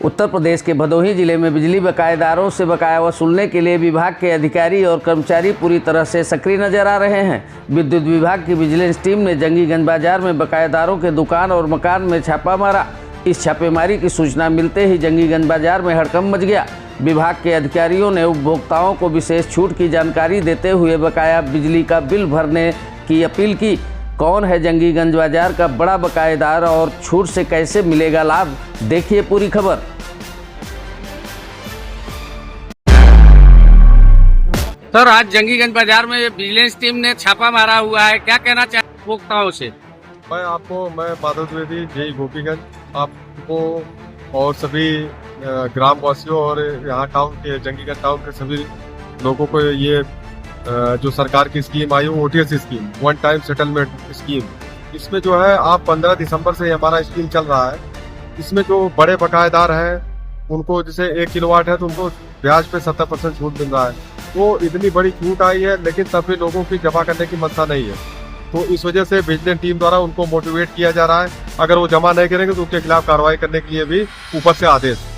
उत्तर प्रदेश के भदोही जिले में बिजली बकायेदारों से बकाया वसूलने के लिए विभाग के अधिकारी और कर्मचारी पूरी तरह से सक्रिय नजर आ रहे हैं। विद्युत विभाग की विजिलेंस टीम ने जंगीगंज बाजार में बकायेदारों के दुकान और मकान में छापा मारा। इस छापेमारी की सूचना मिलते ही जंगीगंज बाजार में हड़कंप मच गया। विभाग के अधिकारियों ने उपभोक्ताओं को विशेष छूट की जानकारी देते हुए बकाया बिजली का बिल भरने की अपील की। कौन है जंगीगंज बाजार का बड़ा बकायेदार और छूट से कैसे मिलेगा लाभ, देखिए पूरी खबर। सर, आज जंगीगंज बाजार में विजिलेंस टीम ने छापा मारा हुआ है, क्या कहना चाहिए उपभोक्ताओं से? मैं माधव द्विवेदी, जेई गोपीगंज आपको और सभी ग्राम वासियों और यहाँ टाउन के जंगीगंज टाउन के सभी लोगों को ये जो सरकार की स्कीम आई OTS scheme, one time settlement scheme, इसमें जो है आप 15 दिसंबर से हमारा स्कीम चल रहा है। इसमें जो बड़े बकायेदार हैं उनको जैसे 1 किलोवाट है तो उनको ब्याज पे 70% छूट मिल रहा है। तो इतनी बड़ी छूट आई है, लेकिन तब भी लोगों की जमा करने की मंशा नहीं है। तो इस वजह से विजिलेंस टीम द्वारा उनको मोटिवेट किया जा रहा है। अगर वो जमा नहीं करेंगे तो उनके खिलाफ कार्रवाई करने के लिए भी ऊपर से आदेश।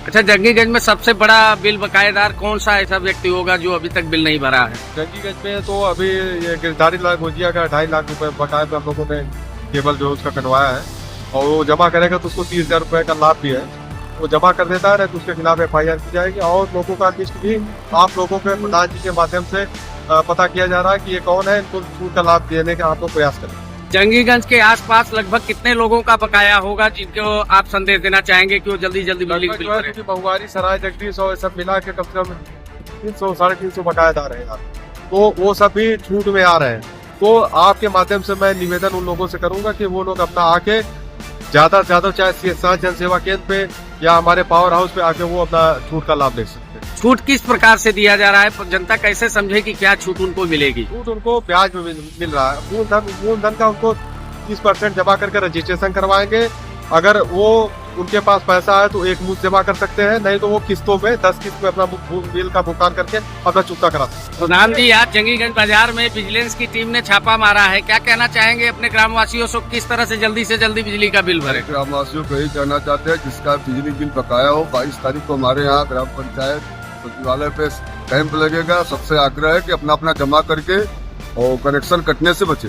अच्छा, जंगीगंज में सबसे बड़ा बिल बकायेदार कौन सा ऐसा व्यक्ति होगा जो अभी तक बिल नहीं भरा है? जंगीगंज में तो अभी ये गिरधारी लाल गोजिया का 2.5 लाख रुपए बकाया पे हम लोगों ने केबल जो उसका कटवाया है, और वो जमा करेगा तो उसको 30,000 रुपए का लाभ भी है। वो जमा कर देता है तो उसके खिलाफ FIR की जाएगी। और लोगों का लिस्ट भी आप लोगों के प्रधान जी के माध्यम से पता किया जा रहा है कि ये कौन है, इनको छूट का लाभ देने का आप लोग प्रयास करें। जंगीगंज के आसपास लगभग कितने लोगों का बकाया होगा जिनको आप संदेश देना चाहेंगे कि वो जल्दी जल्दी बिजली बिल भरें? बहुआरी, सराय, जगदीश और सब मिला के कम से कम 300 साढ़े 300 बकायेदार है यार। तो वो सब भी छूट में आ रहे हैं। तो आपके माध्यम से मैं निवेदन उन लोगों से करूंगा कि वो लोग अपना आके ज्यादा से ज्यादा, चाहे जन सेवा केंद्र पे या हमारे पावर हाउस पे आके वो अपना छूट का लाभ ले सकते हैं। छूट किस प्रकार से दिया जा रहा है, जनता कैसे समझे कि क्या छूट उनको मिलेगी? छूट उनको ब्याज में मिल रहा है। मूलधन का उनको 30% जमा करके रजिस्ट्रेशन करवाएंगे। अगर वो उनके पास पैसा है तो एक मुश्त जमा कर सकते हैं, नहीं तो वो किस्तों में 10 किस्त में अपना बिल का भुगतान करके अपना चुकता करा सकते हैं। प्रधान जी, आज जंगीगंज बाजार में विजिलेंस की टीम ने छापा मारा है, क्या कहना चाहेंगे अपने ग्रामवासियों से किस तरह से जल्दी बिजली का बिल भरे? ग्रामवासियों को यही कहना चाहते हैं जिसका बिजली बिल बकाया हो, 22 तारीख को हमारे यहाँ ग्राम पंचायत सचिवालय पे कैंप लगेगा। सबसे आग्रह है कि अपना जमा करके और कनेक्शन कटने से बचे।